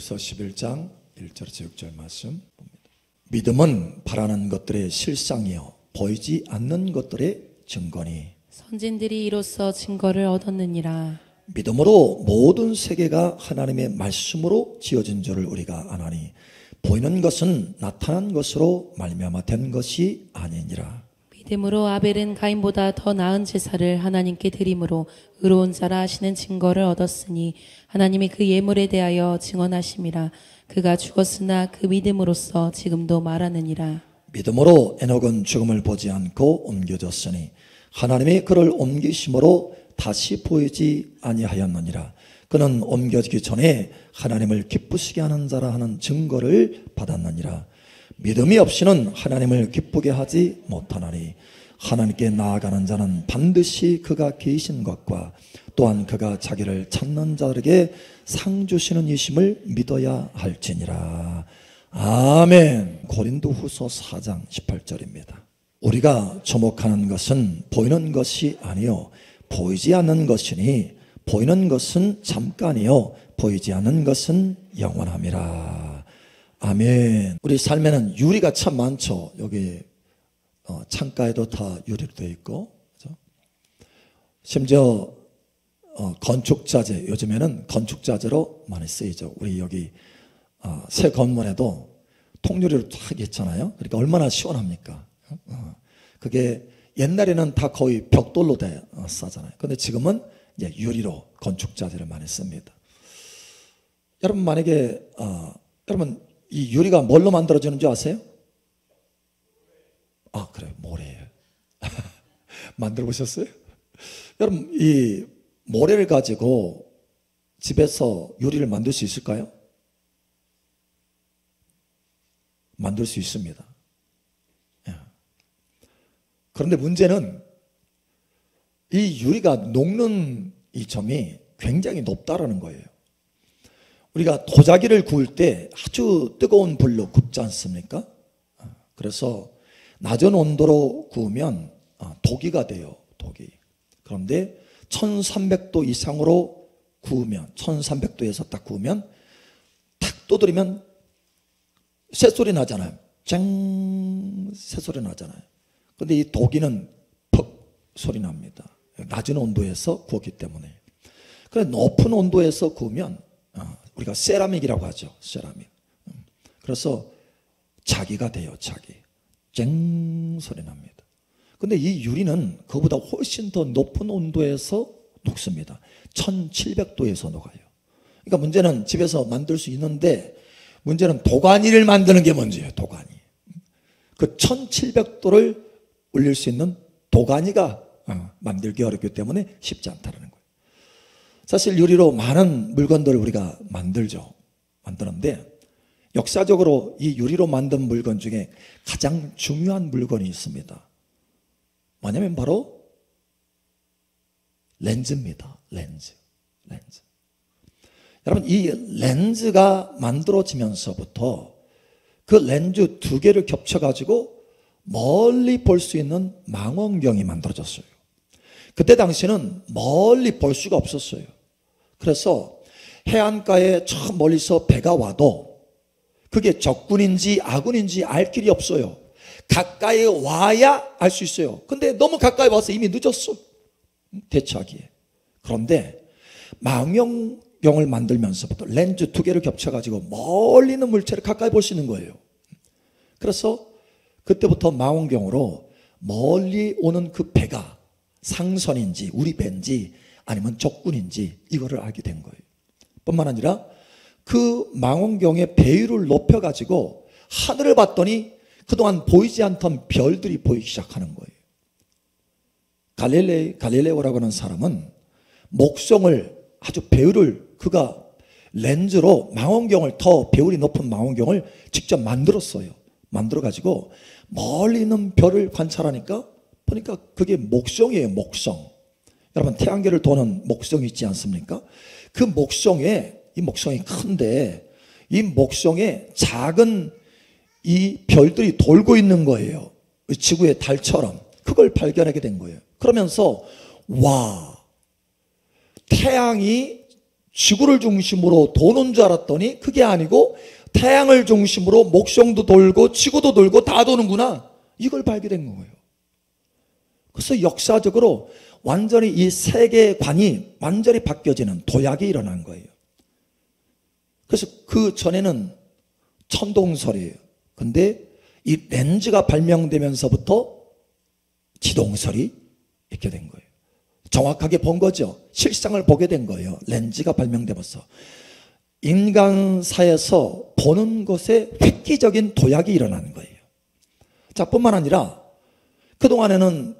히브리서 11장 1절에서 6절 말씀 봅니다. 믿음은 바라는 것들의 실상이요 보이지 않는 것들의 증거니 선진들이 이로써 증거를 얻었느니라. 믿음으로 모든 세계가 하나님의 말씀으로 지어진 줄을 우리가 아나니 보이는 것은 나타난 것으로 말미암아 된 것이 아니니라. 믿음으로 아벨은 가인보다 더 나은 제사를 하나님께 드림으로 의로운 자라 하시는 증거를 얻었으니 하나님이 그 예물에 대하여 증언하심이라. 그가 죽었으나 그 믿음으로써 지금도 말하느니라. 믿음으로 에녹은 죽음을 보지 않고 옮겨졌으니 하나님이 그를 옮기심으로 다시 보이지 아니하였느니라. 그는 옮겨지기 전에 하나님을 기쁘시게 하는 자라 하는 증거를 받았느니라. 믿음이 없이는 하나님을 기쁘게 하지 못하나니 하나님께 나아가는 자는 반드시 그가 계신 것과 또한 그가 자기를 찾는 자들에게 상 주시는 이심을 믿어야 할지니라. 아멘. 고린도후서 4장 18절입니다. 우리가 주목하는 것은 보이는 것이 아니요 보이지 않는 것이니 보이는 것은 잠깐이요 보이지 않는 것은 영원함이라. 아멘. 우리 삶에는 유리가 참 많죠. 여기 창가에도 다 유리로 되어 있고, 그렇죠? 심지어 건축자재, 요즘에는 건축자재로 많이 쓰이죠. 우리 여기 새 건물에도 통유리로 딱 있잖아요. 그러니까 얼마나 시원합니까? 그게 옛날에는 다 거의 벽돌로 싸잖아요. 근데 지금은 이제 유리로 건축자재를 많이 씁니다. 여러분 만약에 여러분 이 유리가 뭘로 만들어지는 줄 아세요? 아, 그래요. 모래예요. 만들어 보셨어요? 여러분 이 모래를 가지고 집에서 유리를 만들 수 있을까요? 만들 수 있습니다. 그런데 문제는 이 유리가 녹는 이 점이 굉장히 높다라는 거예요. 우리가 도자기를 구울 때 아주 뜨거운 불로 굽지 않습니까? 그래서 낮은 온도로 구우면 도기가 돼요. 도기. 그런데 1300도 이상으로 구우면 1300도에서 딱 구우면 탁 두드리면 새소리 나잖아요. 쨍 새소리 나잖아요. 근데 이 도기는 퍽 소리 납니다. 낮은 온도에서 구웠기 때문에. 그래 높은 온도에서 구우면 우리가 세라믹이라고 하죠. 세라믹. 그래서 자기가 돼요. 자기. 쨍 소리 납니다. 근데 이 유리는 그보다 훨씬 더 높은 온도에서 녹습니다. 1700도에서 녹아요. 그러니까 문제는 집에서 만들 수 있는데 문제는 도가니를 만드는 게 문제예요. 도가니. 그 1700도를 올릴 수 있는 도가니가 만들기 어렵기 때문에 쉽지 않다는 거예요. 사실 유리로 많은 물건들을 우리가 만드는데 역사적으로 이 유리로 만든 물건 중에 가장 중요한 물건이 있습니다. 뭐냐면 바로 렌즈입니다. 렌즈. 여러분 이 렌즈가 만들어지면서부터 그 렌즈 두 개를 겹쳐가지고 멀리 볼 수 있는 망원경이 만들어졌어요. 그때 당시에는 멀리 볼 수가 없었어요. 그래서 해안가에 저 멀리서 배가 와도 그게 적군인지 아군인지 알 길이 없어요. 가까이 와야 알 수 있어요. 근데 너무 가까이 와서 이미 늦었어. 대처하기에. 그런데 망원경을 만들면서부터 렌즈 두 개를 겹쳐가지고 멀리 있는 물체를 가까이 볼 수 있는 거예요. 그래서 그때부터 망원경으로 멀리 오는 그 배가 상선인지 우리 배인지 아니면 적군인지 이거를 알게 된 거예요. 뿐만 아니라 그 망원경의 배율을 높여가지고 하늘을 봤더니 그동안 보이지 않던 별들이 보이기 시작하는 거예요. 갈릴레오라고 하는 사람은 목성을 아주 배율을 그가 렌즈로 망원경을 더 배율이 높은 망원경을 직접 만들었어요. 만들어가지고 멀리 있는 별을 관찰하니까 보니까 그게 목성이에요. 목성. 여러분 태양계를 도는 목성이 있지 않습니까? 그 목성에 이 목성이 큰데 이 목성에 작은 이 별들이 돌고 있는 거예요. 지구의 달처럼. 그걸 발견하게 된 거예요. 그러면서 와 태양이 지구를 중심으로 도는 줄 알았더니 그게 아니고 태양을 중심으로 목성도 돌고 지구도 돌고 다 도는구나, 이걸 발견된 거예요. 그래서 역사적으로 완전히 이 세계관이 완전히 바뀌어지는 도약이 일어난 거예요. 그래서 그 전에는 천동설이에요. 근데 이 렌즈가 발명되면서부터 지동설이 있게 된 거예요. 정확하게 본 거죠. 실상을 보게 된 거예요. 렌즈가 발명되면서 인간사에서 보는 것에 획기적인 도약이 일어나는 거예요. 자, 뿐만 아니라 그동안에는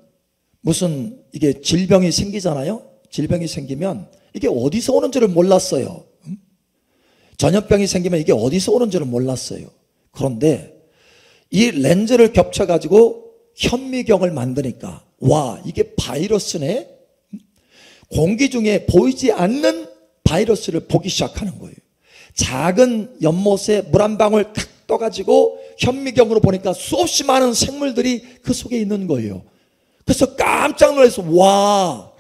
무슨 이게 질병이 생기잖아요. 질병이 생기면 이게 어디서 오는지를 몰랐어요. 전염병이 생기면 이게 어디서 오는지를 몰랐어요. 그런데 이 렌즈를 겹쳐가지고 현미경을 만드니까 와, 이게 바이러스네? 공기 중에 보이지 않는 바이러스를 보기 시작하는 거예요. 작은 연못에 물 한 방울 탁 떠가지고 현미경으로 보니까 수없이 많은 생물들이 그 속에 있는 거예요. 그래서 깜짝 놀라서 와,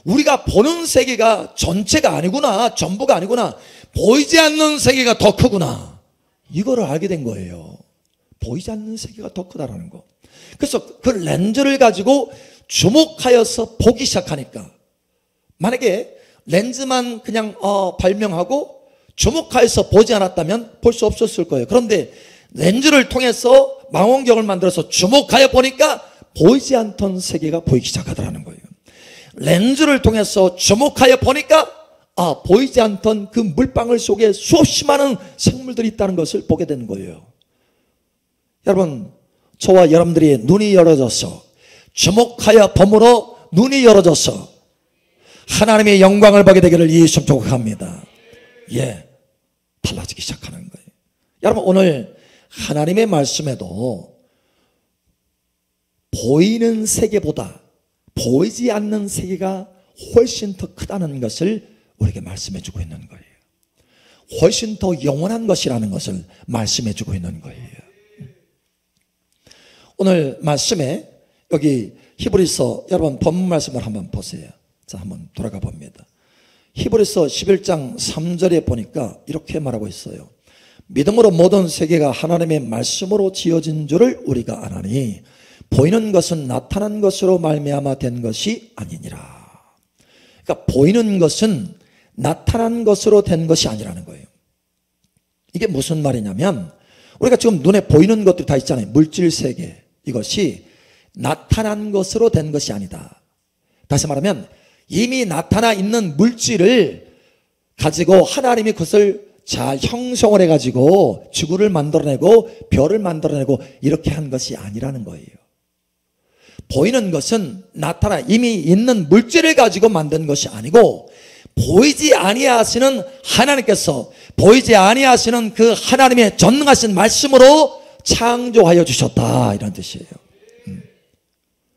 우리가 보는 세계가 전체가 아니구나, 전부가 아니구나, 보이지 않는 세계가 더 크구나, 이거를 알게 된 거예요. 보이지 않는 세계가 더 크다라는 거. 그래서 그 렌즈를 가지고 주목하여서 보기 시작하니까, 만약에 렌즈만 그냥 발명하고 주목하여서 보지 않았다면 볼 수 없었을 거예요. 그런데 렌즈를 통해서 망원경을 만들어서 주목하여 보니까 보이지 않던 세계가 보이기 시작하더라는 거예요. 렌즈를 통해서 주목하여 보니까 보이지 않던 그 물방울 속에 수없이 많은 생물들이 있다는 것을 보게 된 거예요. 여러분, 저와 여러분들이 눈이 열어져서 주목하여 봄으로 눈이 열어져서 하나님의 영광을 보게 되기를 예수 축복합니다. 예, 달라지기 시작하는 거예요. 여러분, 오늘 하나님의 말씀에도 보이는 세계보다 보이지 않는 세계가 훨씬 더 크다는 것을 우리에게 말씀해 주고 있는 거예요. 훨씬 더 영원한 것이라는 것을 말씀해 주고 있는 거예요. 오늘 말씀에 여기 히브리서, 여러분 본문 말씀을 한번 보세요. 자, 한번 돌아가 봅니다. 히브리서 11장 3절에 보니까 이렇게 말하고 있어요. 믿음으로 모든 세계가 하나님의 말씀으로 지어진 줄을 우리가 아나니 보이는 것은 나타난 것으로 말미암아 된 것이 아니니라. 그러니까 보이는 것은 나타난 것으로 된 것이 아니라는 거예요. 이게 무슨 말이냐면, 우리가 지금 눈에 보이는 것들이 다 있잖아요. 물질 세계, 이것이 나타난 것으로 된 것이 아니다. 다시 말하면 이미 나타나 있는 물질을 가지고 하나님이 그것을 잘 형성을 해가지고 지구를 만들어내고 별을 만들어내고 이렇게 한 것이 아니라는 거예요. 보이는 것은 나타나 이미 있는 물질을 가지고 만든 것이 아니고, 보이지 아니하시는 하나님께서 보이지 아니하시는 그 하나님의 전능하신 말씀으로 창조하여 주셨다, 이런 뜻이에요.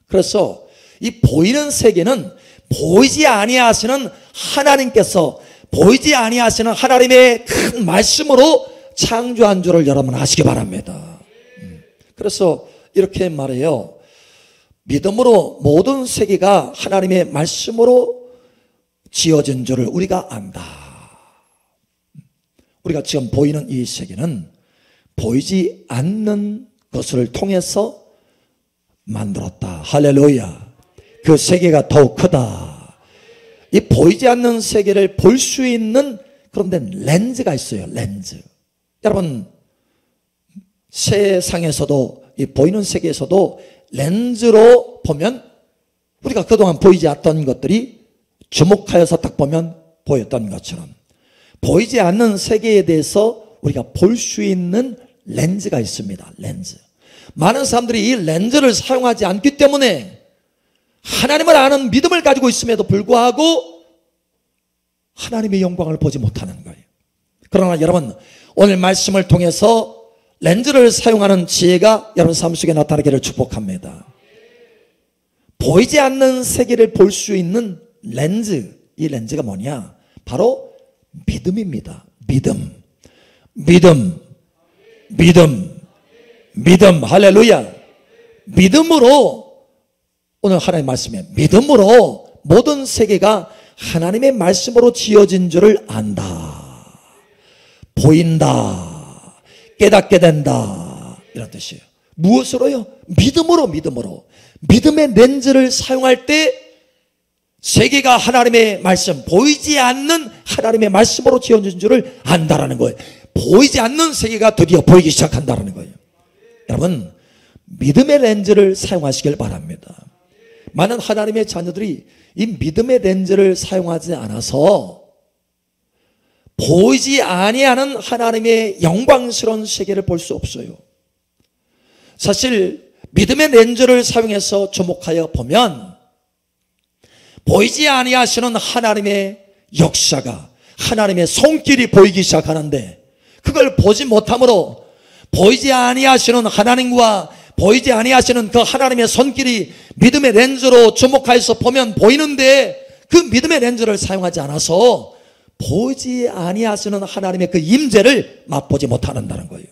그래서 이 보이는 세계는 보이지 아니하시는 하나님께서 보이지 아니하시는 하나님의 큰 말씀으로 창조한 줄을 여러분 아시기 바랍니다. 그래서 이렇게 말해요. 믿음으로 모든 세계가 하나님의 말씀으로 지어진 줄을 우리가 안다. 우리가 지금 보이는 이 세계는 보이지 않는 것을 통해서 만들었다. 할렐루야. 그 세계가 더욱 크다. 이 보이지 않는 세계를 볼 수 있는 그런 데 렌즈가 있어요. 렌즈. 여러분, 세상에서도, 이 보이는 세계에서도 렌즈로 보면 우리가 그동안 보이지 않던 것들이 주목하여서 딱 보면 보였던 것처럼, 보이지 않는 세계에 대해서 우리가 볼 수 있는 렌즈가 있습니다. 렌즈. 많은 사람들이 이 렌즈를 사용하지 않기 때문에 하나님을 아는 믿음을 가지고 있음에도 불구하고 하나님의 영광을 보지 못하는 거예요. 그러나 여러분, 오늘 말씀을 통해서 렌즈를 사용하는 지혜가 여러분 삶 속에 나타나기를 축복합니다. 보이지 않는 세계를 볼 수 있는 렌즈, 이 렌즈가 뭐냐? 바로 믿음입니다. 믿음. 믿음. 믿음. 믿음. 할렐루야. 믿음으로, 오늘 하나님의 말씀에 믿음으로 모든 세계가 하나님의 말씀으로 지어진 줄을 안다, 보인다, 깨닫게 된다, 이런 뜻이에요. 무엇으로요? 믿음으로. 믿음의 렌즈를 사용할 때 세계가 하나님의 말씀, 보이지 않는 하나님의 말씀으로 지어진 줄을 안다라는 거예요. 보이지 않는 세계가 드디어 보이기 시작한다는 거예요. 여러분, 믿음의 렌즈를 사용하시길 바랍니다. 많은 하나님의 자녀들이 이 믿음의 렌즈를 사용하지 않아서 보이지 아니하는 하나님의 영광스러운 세계를 볼 수 없어요. 사실 믿음의 렌즈를 사용해서 주목하여 보면 보이지 아니하시는 하나님의 역사가, 하나님의 손길이 보이기 시작하는데, 그걸 보지 못함으로 보이지 아니하시는 하나님과 보이지 아니하시는 그 하나님의 손길이 믿음의 렌즈로 주목하여서 보면 보이는데, 그 믿음의 렌즈를 사용하지 않아서 보이지 아니하시는 하나님의 그 임재를 맛보지 못한다는 거예요.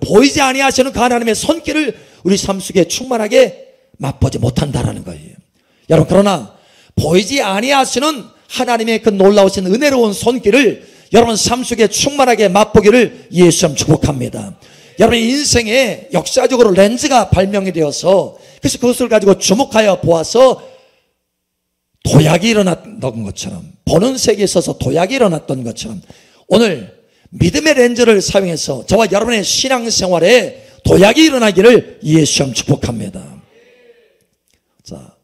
보이지 아니하시는 그 하나님의 손길을 우리 삶 속에 충만하게 맛보지 못한다는 거예요. 여러분, 그러나 보이지 아니하시는 하나님의 그 놀라우신 은혜로운 손길을 여러분 삶 속에 충만하게 맛보기를 예수님 축복합니다. 여러분의 인생에 역사적으로 렌즈가 발명이 되어서, 그래서 그것을 가지고 주목하여 보아서 도약이 일어났던 것처럼, 보는 세계에 있어서 도약이 일어났던 것처럼, 오늘 믿음의 렌즈를 사용해서 저와 여러분의 신앙생활에 도약이 일어나기를 예수님 축복합니다. 자,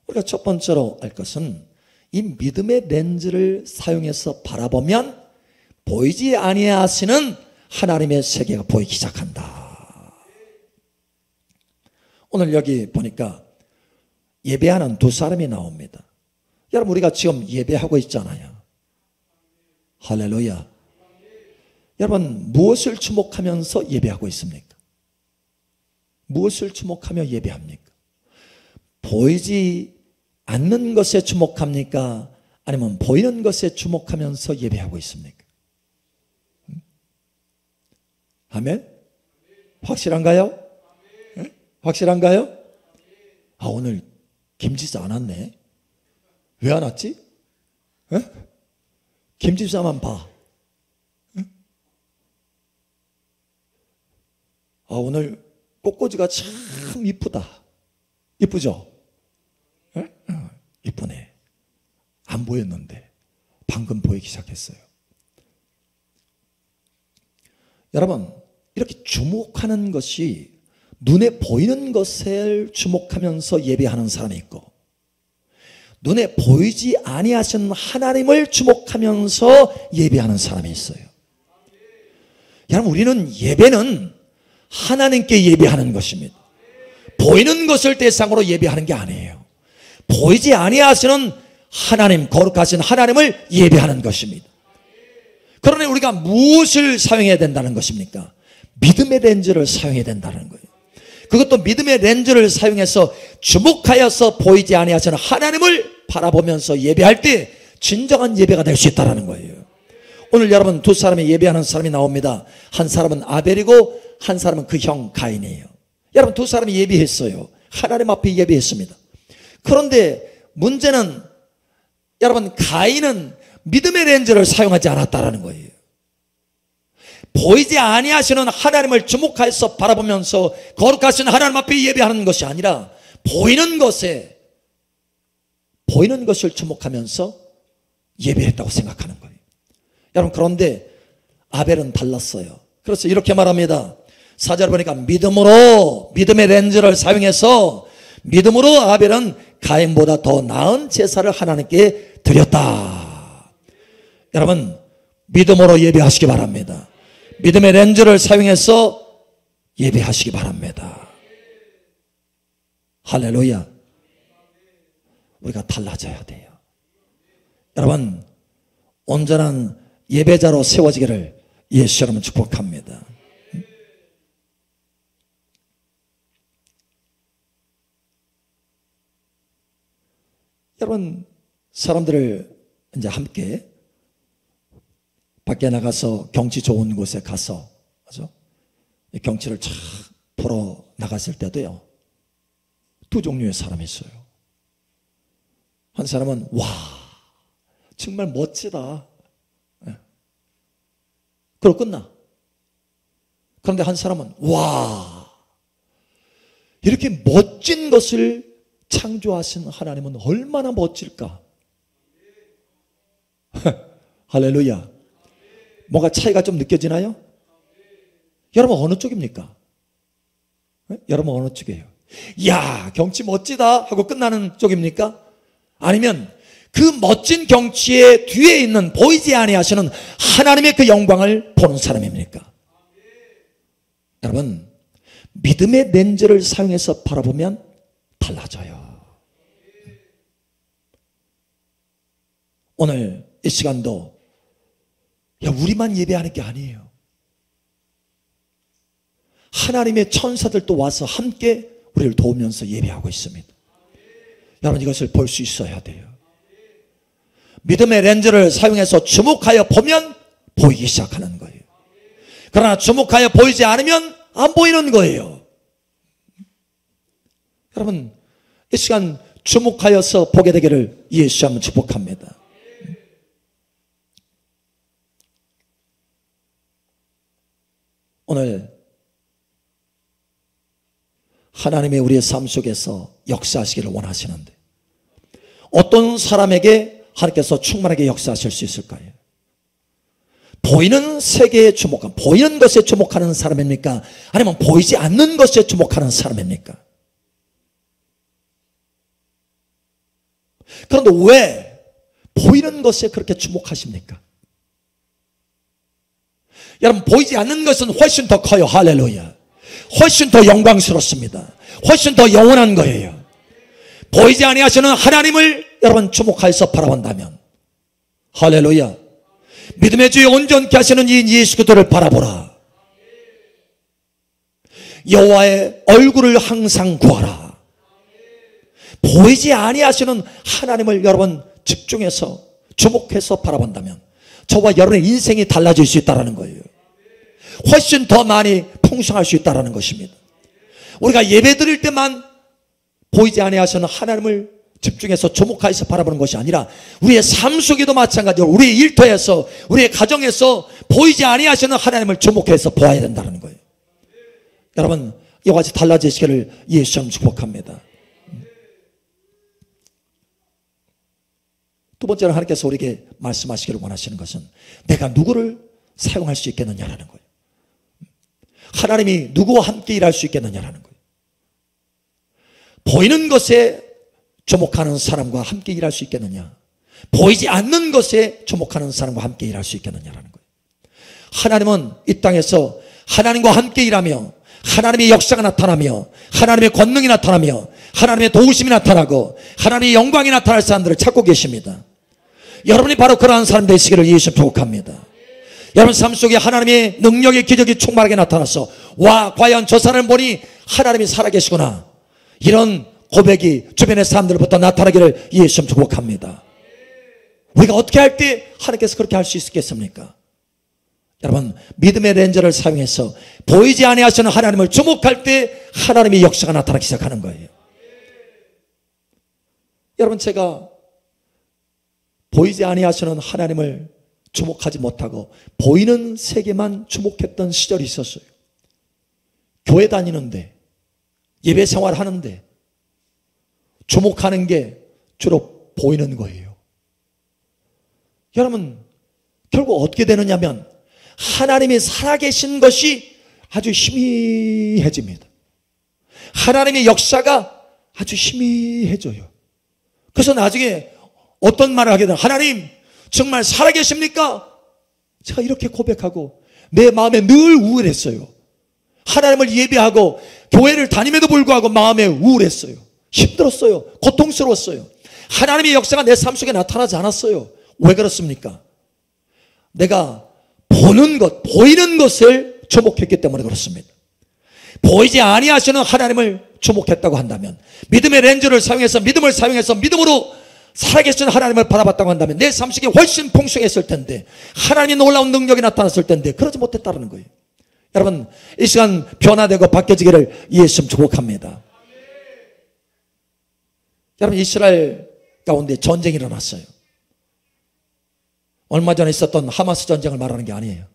우리가 첫 번째로 알 것은 이 믿음의 렌즈를 사용해서 바라보면 보이지 아니하시는 하나님의 세계가 보이기 시작한다. 오늘 여기 보니까 예배하는 두 사람이 나옵니다. 여러분, 우리가 지금 예배하고 있잖아요. 할렐루야. 여러분, 무엇을 주목하면서 예배하고 있습니까? 무엇을 주목하며 예배합니까? 보이지 않는 것에 주목합니까? 아니면 보이는 것에 주목하면서 예배하고 있습니까? 아멘? 확실한가요? 네? 확실한가요? 아, 오늘 김지사 안 왔네. 왜 안 왔지? 네? 김지사만 봐. 네? 아, 오늘 꽃꽂이가 참 이쁘다. 이쁘죠? 네? 이쁘네. 안 보였는데 방금 보이기 시작했어요. 여러분, 이렇게 주목하는 것이 눈에 보이는 것을 주목하면서 예배하는 사람이 있고, 눈에 보이지 아니하시는 하나님을 주목하면서 예배하는 사람이 있어요. 여러분, 우리는 예배는 하나님께 예배하는 것입니다. 보이는 것을 대상으로 예배하는 게 아니에요. 보이지 아니하시는 하나님, 거룩하신 하나님을 예배하는 것입니다. 그러니 우리가 무엇을 사용해야 된다는 것입니까? 믿음의 렌즈를 사용해야 된다는 거예요. 그것도 믿음의 렌즈를 사용해서 주목하여서 보이지 아니하시는 하나님을 바라보면서 예배할 때 진정한 예배가 될 수 있다는 거예요. 오늘 여러분, 두 사람이 예배하는 사람이 나옵니다. 한 사람은 아벨이고 한 사람은 그 형 가인이에요. 여러분, 두 사람이 예배했어요. 하나님 앞에 예배했습니다. 그런데 문제는 여러분, 가인은 믿음의 렌즈를 사용하지 않았다라는 거예요. 보이지 아니하시는 하나님을 주목해서 바라보면서 거룩하신 하나님 앞에 예배하는 것이 아니라 보이는 것을 주목하면서 예배했다고 생각하는 거예요. 여러분, 그런데 아벨은 달랐어요. 그래서 이렇게 말합니다. 4절 보니까 믿음의 렌즈를 사용해서 믿음으로 아벨은 가인보다 더 나은 제사를 하나님께 드렸다. 여러분, 믿음으로 예배하시기 바랍니다. 믿음의 렌즈를 사용해서 예배하시기 바랍니다. 할렐루야. 우리가 달라져야 돼요. 여러분, 온전한 예배자로 세워지기를 예수 여러분 축복합니다. 여러분, 사람들을 이제 함께 밖에 나가서 경치 좋은 곳에 가서, 그죠? 경치를 쫙 보러 나갔을 때도요, 두 종류의 사람이 있어요. 한 사람은 와 정말 멋지다. 그러고 끝나. 그런데 한 사람은 와, 이렇게 멋진 것을 창조하신 하나님은 얼마나 멋질까? 할렐루야. 뭔가 차이가 좀 느껴지나요? 여러분 어느 쪽입니까? 여러분 어느 쪽이에요? 야, 경치 멋지다 하고 끝나는 쪽입니까? 아니면 그 멋진 경치의 뒤에 있는 보이지 아니하시는 하나님의 그 영광을 보는 사람입니까? 여러분, 믿음의 렌즈를 사용해서 바라보면 달라져요. 오늘 이 시간도 우리만 예배하는 게 아니에요. 하나님의 천사들도 와서 함께 우리를 도우면서 예배하고 있습니다. 여러분 이것을 볼 수 있어야 돼요. 믿음의 렌즈를 사용해서 주목하여 보면 보이기 시작하는 거예요. 그러나 주목하여 보이지 않으면 안 보이는 거예요. 여러분 이 시간 주목하여서 보게 되기를 예수님은 축복합니다. 오늘 하나님이 우리의 삶 속에서 역사하시기를 원하시는데 어떤 사람에게 하나님께서 충만하게 역사하실 수 있을까요? 보이는 세계에 주목한, 보이는 것에 주목하는 사람입니까? 아니면 보이지 않는 것에 주목하는 사람입니까? 그런데 왜 보이는 것에 그렇게 주목하십니까? 여러분 보이지 않는 것은 훨씬 더 커요. 할렐루야. 훨씬 더 영광스럽습니다. 훨씬 더 영원한 거예요. 보이지 아니하시는 하나님을 여러분 주목하여서 바라본다면 할렐루야. 믿음의 주에 온전케 하시는 이 예수 그리스도를 바라보라. 여호와의 얼굴을 항상 구하라. 보이지 아니하시는 하나님을 여러분 집중해서 주목해서 바라본다면 저와 여러분의 인생이 달라질 수 있다는 거예요. 훨씬 더 많이 풍성할 수 있다는 것입니다. 우리가 예배 드릴 때만 보이지 아니하시는 하나님을 집중해서 주목해서 바라보는 것이 아니라 우리의 삶 속에도 마찬가지로 우리의 일터에서 우리의 가정에서 보이지 아니하시는 하나님을 주목해서 보아야 된다는 거예요. 여러분 이와 같이 달라지시기를 예수님 축복합니다. 두 번째로 하나님께서 우리에게 말씀하시기를 원하시는 것은 내가 누구를 사용할 수 있겠느냐라는 거예요. 하나님이 누구와 함께 일할 수 있겠느냐라는 거예요. 보이는 것에 주목하는 사람과 함께 일할 수 있겠느냐, 보이지 않는 것에 주목하는 사람과 함께 일할 수 있겠느냐라는 거예요. 하나님은 이 땅에서 하나님과 함께 일하며 하나님의 역사가 나타나며 하나님의 권능이 나타나며 하나님의 도우심이 나타나고 하나님의 영광이 나타날 사람들을 찾고 계십니다. 여러분이 바로 그러한 사람 되시기를 예수 축복합니다. 여러분 삶 속에 하나님의 능력의 기적이 충만하게 나타나서 와, 과연 저 사람을 보니 하나님이 살아계시구나, 이런 고백이 주변의 사람들부터 나타나기를 예수 축복합니다. 우리가 어떻게 할 때 하나님께서 그렇게 할 수 있겠습니까? 여러분 믿음의 렌즈를 사용해서 보이지 아니하시는 하나님을 주목할 때 하나님의 역사가 나타나기 시작하는 거예요. 여러분 제가 보이지 아니하시는 하나님을 주목하지 못하고 보이는 세계만 주목했던 시절이 있었어요. 교회 다니는데 예배 생활하는데 주목하는 게 주로 보이는 거예요. 여러분 결국 어떻게 되느냐면 하나님이 살아계신 것이 아주 희미해집니다. 하나님의 역사가 아주 희미해져요. 그래서 나중에 어떤 말을 하게 되나, 하나님 정말 살아계십니까? 제가 이렇게 고백하고 내 마음에 늘 우울했어요. 하나님을 예배하고 교회를 다님에도 불구하고 마음에 우울했어요. 힘들었어요. 고통스러웠어요. 하나님의 역사가 내 삶 속에 나타나지 않았어요. 왜 그렇습니까? 내가 보는 것, 보이는 것을 주목했기 때문에 그렇습니다. 보이지 아니하시는 하나님을 주목했다고 한다면, 믿음의 렌즈를 사용해서 믿음을 사용해서 믿음으로 살아계신 하나님을 바라봤다고 한다면 내 삶 속에 훨씬 풍성했을 텐데, 하나님의 놀라운 능력이 나타났을 텐데 그러지 못했다는 거예요. 여러분 이 시간 변화되고 바뀌어지기를 예수 축복합니다. 여러분 이스라엘 가운데 전쟁이 일어났어요. 얼마 전에 있었던 하마스 전쟁을 말하는 게 아니에요.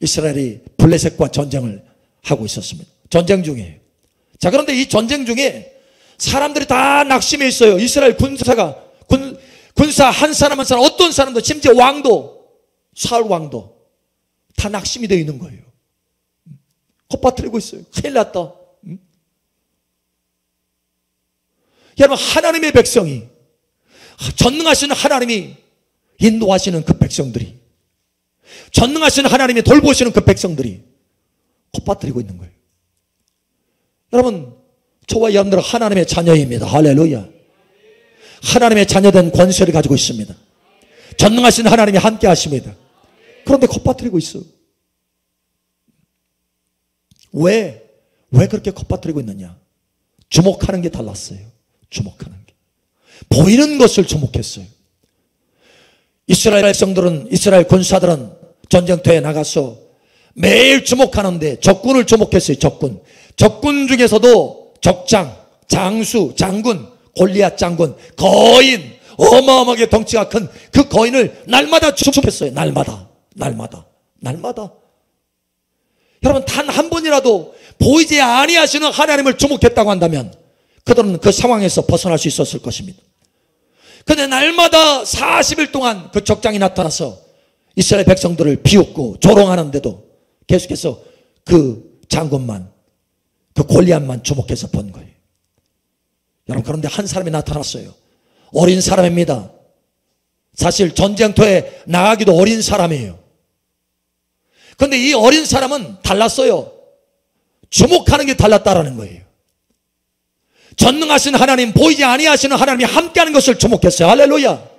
이스라엘이 블레셋과 전쟁을 하고 있었습니다. 전쟁 중이에요. 자, 그런데 이 전쟁 중에 사람들이 다 낙심해 있어요. 이스라엘 군사 한 사람 한 사람, 어떤 사람도, 심지어 왕도, 사울 왕도 다 낙심이 되어 있는 거예요. 콧바트리고 있어요. 큰일 났다. 여러분, 하나님의 백성이, 전능하시는 하나님이 인도하시는 그 백성들이, 전능하시는 하나님이 돌보시는 그 백성들이 콧바트리고 있는 거예요. 여러분, 저와 여러분들은 하나님의 자녀입니다. 할렐루야. 하나님의 자녀된 권세를 가지고 있습니다. 전능하신 하나님이 함께 하십니다. 그런데 콧바트리고 있어. 왜 그렇게 콧바트리고 있느냐? 주목하는 게 달랐어요. 주목하는 게. 보이는 것을 주목했어요. 이스라엘 백성들은, 이스라엘 군사들은 전쟁터에 나가서 매일 주목하는데 적군을 주목했어요. 적군 중에서도 적장, 장수, 장군, 골리앗 장군, 거인, 어마어마하게 덩치가 큰 그 거인을 날마다 주목했어요. 날마다. 여러분, 단 한 번이라도 보이지 아니하시는 하나님을 주목했다고 한다면 그들은 그 상황에서 벗어날 수 있었을 것입니다. 그런데 날마다 40일 동안 그 적장이 나타나서 이스라엘 백성들을 비웃고 조롱하는데도 계속해서 그 장군만, 그 골리앗만 주목해서 본 거예요. 여러분, 그런데 한 사람이 나타났어요. 어린 사람입니다. 사실 전쟁터에 나가기도 어린 사람이에요. 그런데 이 어린 사람은 달랐어요. 주목하는 게 달랐다라는 거예요. 전능하신 하나님, 보이지 아니하시는 하나님이 함께하는 것을 주목했어요. 할렐루야.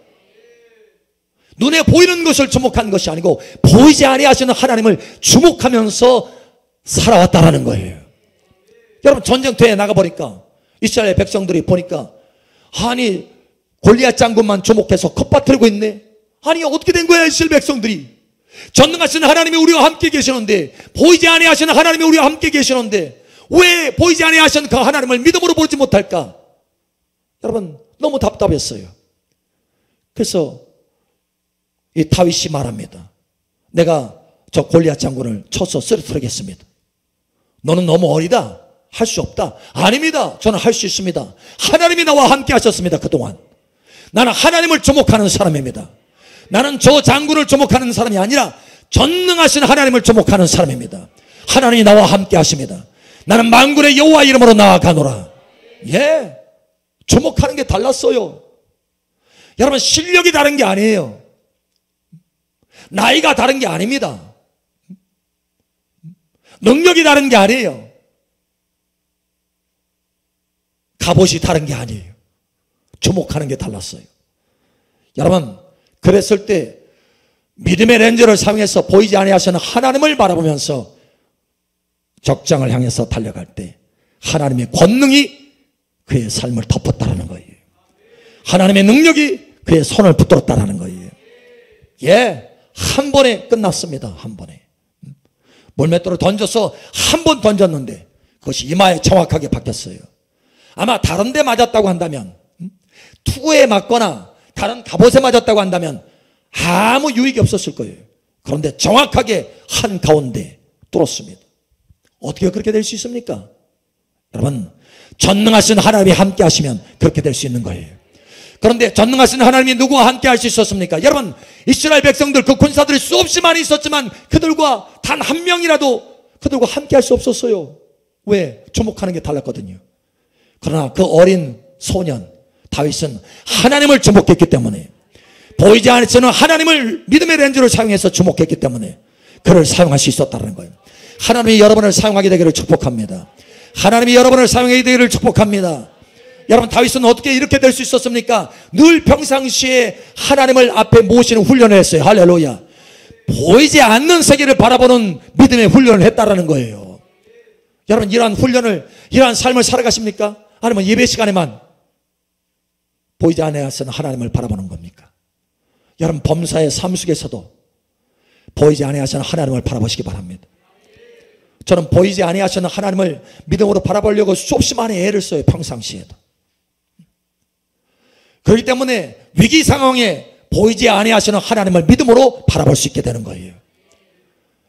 눈에 보이는 것을 주목한 것이 아니고 보이지 아니하시는 하나님을 주목하면서 살아왔다라는 거예요. 여러분, 전쟁터에 나가보니까 이스라엘 백성들이 보니까, 아니, 골리앗 장군만 주목해서 컵받들고 있네. 아니, 어떻게 된 거야, 이스라엘 백성들이. 전능하신 하나님이 우리와 함께 계시는데, 보이지 아니하시는 하나님이 우리와 함께 계시는데 왜 보이지 아니하시는 그 하나님을 믿음으로 보지 못할까? 여러분, 너무 답답했어요. 그래서 이 다윗이 말합니다. 내가 저 골리앗 장군을 쳐서 쓰러뜨리겠습니다. 너는 너무 어리다. 할 수 없다. 아닙니다. 저는 할 수 있습니다. 하나님이 나와 함께 하셨습니다. 그동안 나는 하나님을 주목하는 사람입니다. 나는 저 장군을 주목하는 사람이 아니라 전능하신 하나님을 주목하는 사람입니다. 하나님이 나와 함께 하십니다. 나는 만군의 여호와 이름으로 나아가노라. 예, 주목하는 게 달랐어요. 여러분, 실력이 다른 게 아니에요. 나이가 다른 게 아닙니다. 능력이 다른 게 아니에요. 갑옷이 다른 게 아니에요. 주목하는 게 달랐어요. 여러분, 그랬을 때 믿음의 렌즈를 사용해서 보이지 아니하시는 하나님을 바라보면서 적장을 향해서 달려갈 때 하나님의 권능이 그의 삶을 덮었다라는 거예요. 하나님의 능력이 그의 손을 붙들었다라는 거예요. 예, 한 번에 끝났습니다. 한 번에. 물맷돌을 던져서 한 번 던졌는데 그것이 이마에 정확하게 박혔어요. 아마 다른 데 맞았다고 한다면, 투구에 맞거나 다른 갑옷에 맞았다고 한다면 아무 유익이 없었을 거예요. 그런데 정확하게 한가운데 뚫었습니다. 어떻게 그렇게 될 수 있습니까? 여러분, 전능하신 하나님이 함께 하시면 그렇게 될 수 있는 거예요. 그런데 전능하신 하나님이 누구와 함께 할 수 있었습니까? 여러분, 이스라엘 백성들, 그 군사들이 수없이 많이 있었지만 그들과 단 한 명이라도 그들과 함께 할 수 없었어요. 왜? 주목하는 게 달랐거든요. 그러나 그 어린 소년 다윗은 하나님을 주목했기 때문에, 보이지 않으시는 하나님을 믿음의 렌즈를 사용해서 주목했기 때문에 그를 사용할 수 있었다는 거예요. 하나님이 여러분을 사용하게 되기를 축복합니다. 하나님이 여러분을 사용하게 되기를 축복합니다. 여러분, 다윗은 어떻게 이렇게 될 수 있었습니까? 늘 평상시에 하나님을 앞에 모시는 훈련을 했어요. 할렐루야. 보이지 않는 세계를 바라보는 믿음의 훈련을 했다라는 거예요. 여러분, 이러한 훈련을, 이러한 삶을 살아가십니까? 아니면 예배 시간에만 보이지 아니하시는 하나님을 바라보는 겁니까? 여러분, 범사의 삶 속에서도 보이지 아니하시는 하나님을 바라보시기 바랍니다. 저는 보이지 아니하시는 하나님을 믿음으로 바라보려고 수없이 많이 애를 써요. 평상시에도. 그렇기 때문에 위기 상황에 보이지 아니하시는 하나님을 믿음으로 바라볼 수 있게 되는 거예요.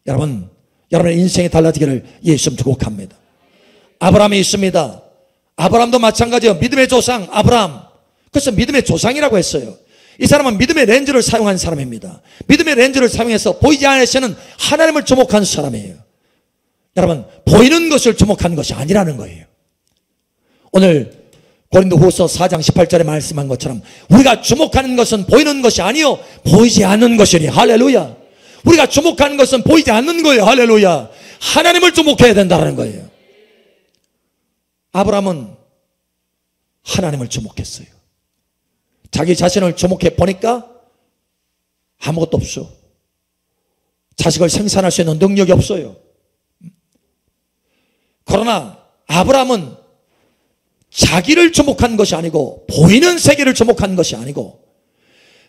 여러분의 인생이 달라지기를 예수 축복합니다. 아브라함이 있습니다. 아브라함도 마찬가지예요. 믿음의 조상 아브라함. 그래서 믿음의 조상이라고 했어요. 이 사람은 믿음의 렌즈를 사용한 사람입니다. 믿음의 렌즈를 사용해서 보이지 않으시는 하나님을 주목한 사람이에요. 여러분, 보이는 것을 주목한 것이 아니라는 거예요. 오늘 고린도후서 4장 18절에 말씀한 것처럼 우리가 주목하는 것은 보이는 것이 아니요 보이지 않는 것이니. 할렐루야. 우리가 주목하는 것은 보이지 않는 거예요. 할렐루야. 하나님을 주목해야 된다는 거예요. 아브라함은 하나님을 주목했어요. 자기 자신을 주목해 보니까 아무것도 없어. 자식을 생산할 수 있는 능력이 없어요. 그러나 아브라함은 자기를 주목한 것이 아니고 보이는 세계를 주목한 것이 아니고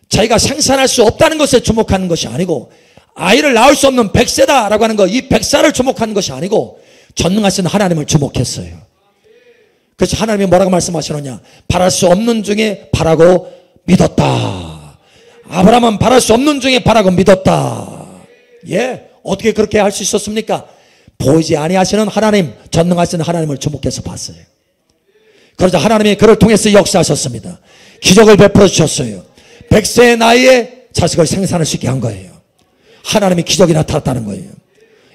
자기가 생산할 수 없다는 것에 주목하는 것이 아니고 아이를 낳을 수 없는 백세다라고 하는 것, 이 백사를 주목한 것이 아니고 전능하신 하나님을 주목했어요. 그래서 하나님이 뭐라고 말씀하시느냐, 바랄 수 없는 중에 바라고 믿었다. 아브라함은 바랄 수 없는 중에 바라고 믿었다. 예, 어떻게 그렇게 할 수 있었습니까? 보이지 아니하시는 하나님, 전능하신 하나님을 주목해서 봤어요. 그러자 하나님이 그를 통해서 역사하셨습니다. 기적을 베풀어 주셨어요. 100세의 나이에 자식을 생산할 수 있게 한 거예요. 하나님이 기적이 나타났다는 거예요.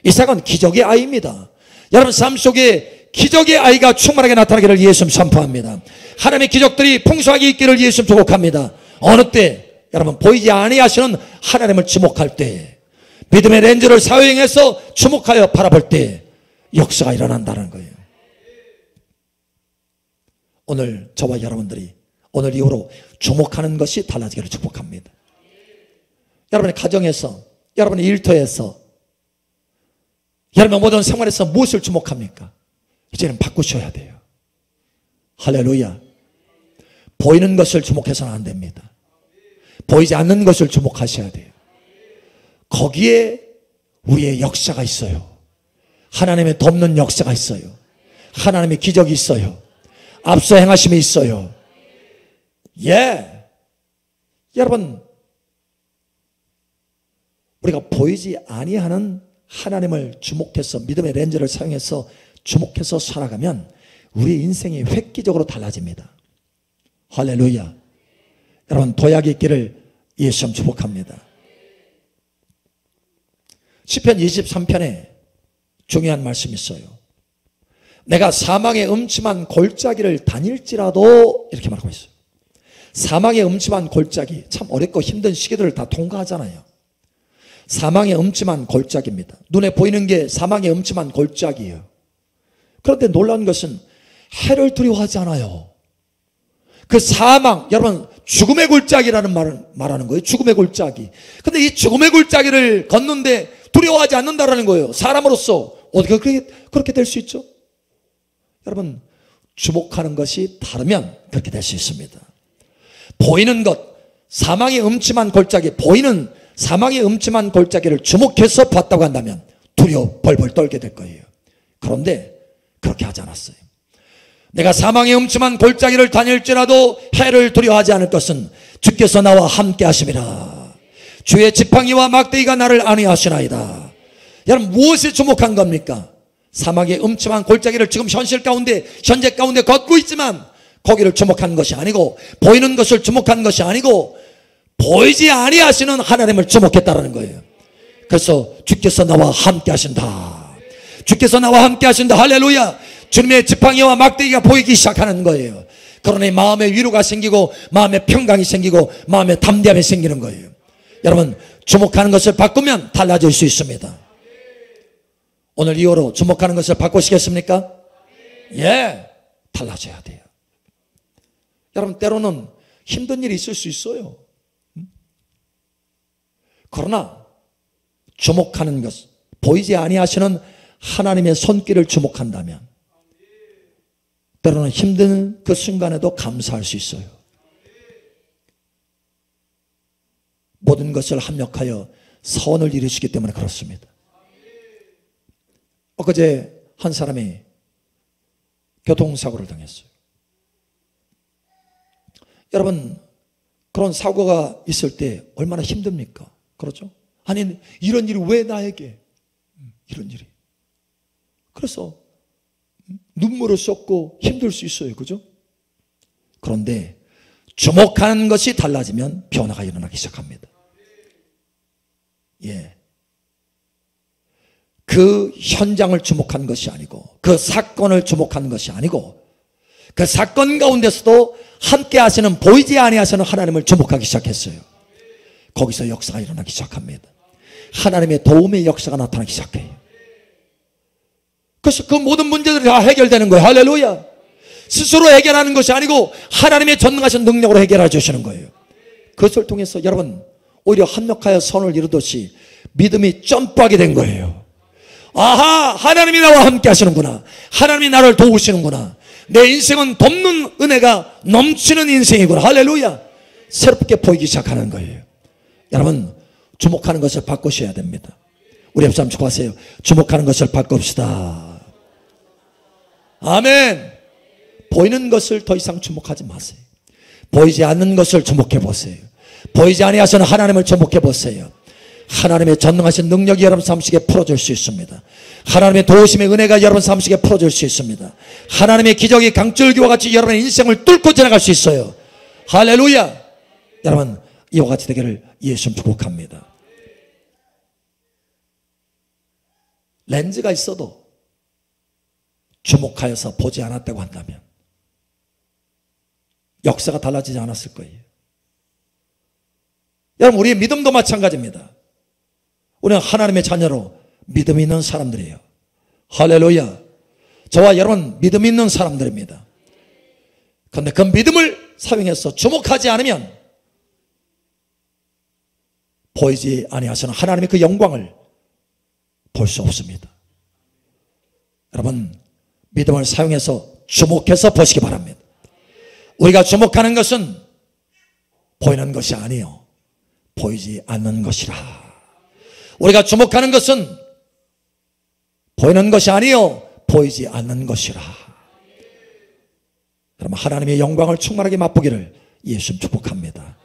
이삭은 기적의 아이입니다. 여러분 삶 속에 기적의 아이가 충만하게 나타나기를 예수님 선포합니다. 하나님의 기적들이 풍성하게 있기를 예수님 축복합니다. 어느 때 여러분 보이지 아니하시는 하나님을 주목할 때, 믿음의 렌즈를 사용해서 주목하여 바라볼 때 역사가 일어난다는 거예요. 오늘 저와 여러분들이 오늘 이후로 주목하는 것이 달라지기를 축복합니다. 여러분의 가정에서, 여러분의 일터에서, 여러분의 모든 생활에서 무엇을 주목합니까? 이제는 바꾸셔야 돼요. 할렐루야. 보이는 것을 주목해서는 안 됩니다. 보이지 않는 것을 주목하셔야 돼요. 거기에 우리의 역사가 있어요. 하나님의 돕는 역사가 있어요. 하나님의 기적이 있어요. 앞서 행하심이 있어요. 예. 여러분, 우리가 보이지 아니하는 하나님을 주목해서 믿음의 렌즈를 사용해서 주목해서 살아가면 우리 인생이 획기적으로 달라집니다. 할렐루야. 여러분, 도약이 있기를 예수님 축복합니다. 시편 23편에 중요한 말씀이 있어요. 내가 사망의 음침한 골짜기를 다닐지라도, 이렇게 말하고 있어요. 사망의 음침한 골짜기, 참 어렵고 힘든 시기들을 다 통과하잖아요. 사망의 음침한 골짜기입니다. 눈에 보이는 게 사망의 음침한 골짜기예요. 그런데 놀라운 것은 해를 두려워하지 않아요. 그 사망, 여러분 죽음의 골짜기라는 말을 말하는 거예요. 죽음의 골짜기. 근데 이 죽음의 골짜기를 걷는데 두려워하지 않는다라는 거예요. 사람으로서 어떻게 그렇게 될 수 있죠? 여러분, 주목하는 것이 다르면 그렇게 될 수 있습니다. 보이는 것, 사망의 음침한 골짜기, 보이는 사망의 음침한 골짜기를 주목해서 봤다고 한다면 두려워 벌벌 떨게 될 거예요. 그런데 그렇게 하지 않았어요. 내가 사망의 음침한 골짜기를 다닐지라도 해를 두려워하지 않을 것은 주께서 나와 함께 하심이라. 주의 지팡이와 막대기가 나를 안위하시나이다. 여러분, 무엇에 주목한 겁니까? 사막의 음침한 골짜기를 지금 현실 가운데, 현재 가운데 걷고 있지만 거기를 주목한 것이 아니고, 보이는 것을 주목한 것이 아니고 보이지 아니하시는 하나님을 주목했다라는 거예요. 그래서 주께서 나와 함께 하신다. 주께서 나와 함께 하신다. 할렐루야. 주님의 지팡이와 막대기가 보이기 시작하는 거예요. 그러니 마음의 위로가 생기고 마음의 평강이 생기고 마음의 담대함이 생기는 거예요. 여러분, 주목하는 것을 바꾸면 달라질 수 있습니다. 오늘 이후로 주목하는 것을 바꾸시겠습니까? 예, 달라져야 돼요. 여러분, 때로는 힘든 일이 있을 수 있어요. 그러나 주목하는 것, 보이지 아니하시는 하나님의 손길을 주목한다면 때로는 힘든 그 순간에도 감사할 수 있어요. 모든 것을 합력하여 선을 이루시기 때문에 그렇습니다. 엊그제 한 사람이 교통사고를 당했어요. 여러분, 그런 사고가 있을 때 얼마나 힘듭니까? 그렇죠? 아니, 이런 일이 왜 나에게? 이런 일이. 그래서 눈물을 쏟고 힘들 수 있어요. 그죠? 그런데 주목하는 것이 달라지면 변화가 일어나기 시작합니다. 예. 그 현장을 주목한 것이 아니고, 그 사건을 주목한 것이 아니고, 그 사건 가운데서도 함께 하시는, 보이지 아니하시는 하나님을 주목하기 시작했어요. 거기서 역사가 일어나기 시작합니다. 하나님의 도움의 역사가 나타나기 시작해요. 그래서 그 모든 문제들이 다 해결되는 거예요. 할렐루야. 스스로 해결하는 것이 아니고 하나님의 전능하신 능력으로 해결해 주시는 거예요. 그것을 통해서 여러분 오히려 합력하여 선을 이루듯이 믿음이 점프하게 된 거예요. 아하, 하나님이 나와 함께 하시는구나. 하나님이 나를 도우시는구나. 내 인생은 돕는 은혜가 넘치는 인생이구나. 할렐루야. 새롭게 보이기 시작하는 거예요. 여러분 주목하는 것을 바꾸셔야 됩니다. 우리 옆 사람 축복하세요. 주목하는 것을 바꿉시다. 아멘. 보이는 것을 더 이상 주목하지 마세요. 보이지 않는 것을 주목해 보세요. 보이지 아니하시는 하나님을 주목해 보세요. 하나님의 전능하신 능력이 여러분 삶 속에 풀어줄 수 있습니다. 하나님의 도우심의 은혜가 여러분 삶 속에 풀어줄 수 있습니다. 하나님의 기적이 강줄기와 같이 여러분의 인생을 뚫고 지나갈 수 있어요. 할렐루야. 여러분 이와 같이 되기를 예수 축복합니다. 렌즈가 있어도 주목하여서 보지 않았다고 한다면 역사가 달라지지 않았을 거예요. 여러분 우리의 믿음도 마찬가지입니다. 우리는 하나님의 자녀로 믿음 있는 사람들이에요. 할렐루야. 저와 여러분 믿음 있는 사람들입니다. 그런데 그 믿음을 사용해서 주목하지 않으면 보이지 아니하시는 하나님의 그 영광을 볼 수 없습니다. 여러분 믿음을 사용해서 주목해서 보시기 바랍니다. 우리가 주목하는 것은 보이는 것이 아니요 보이지 않는 것이라. 우리가 주목하는 것은 보이는 것이 아니요 보이지 않는 것이라. 여러분 하나님의 영광을 충만하게 맛보기를 예수 축복합니다.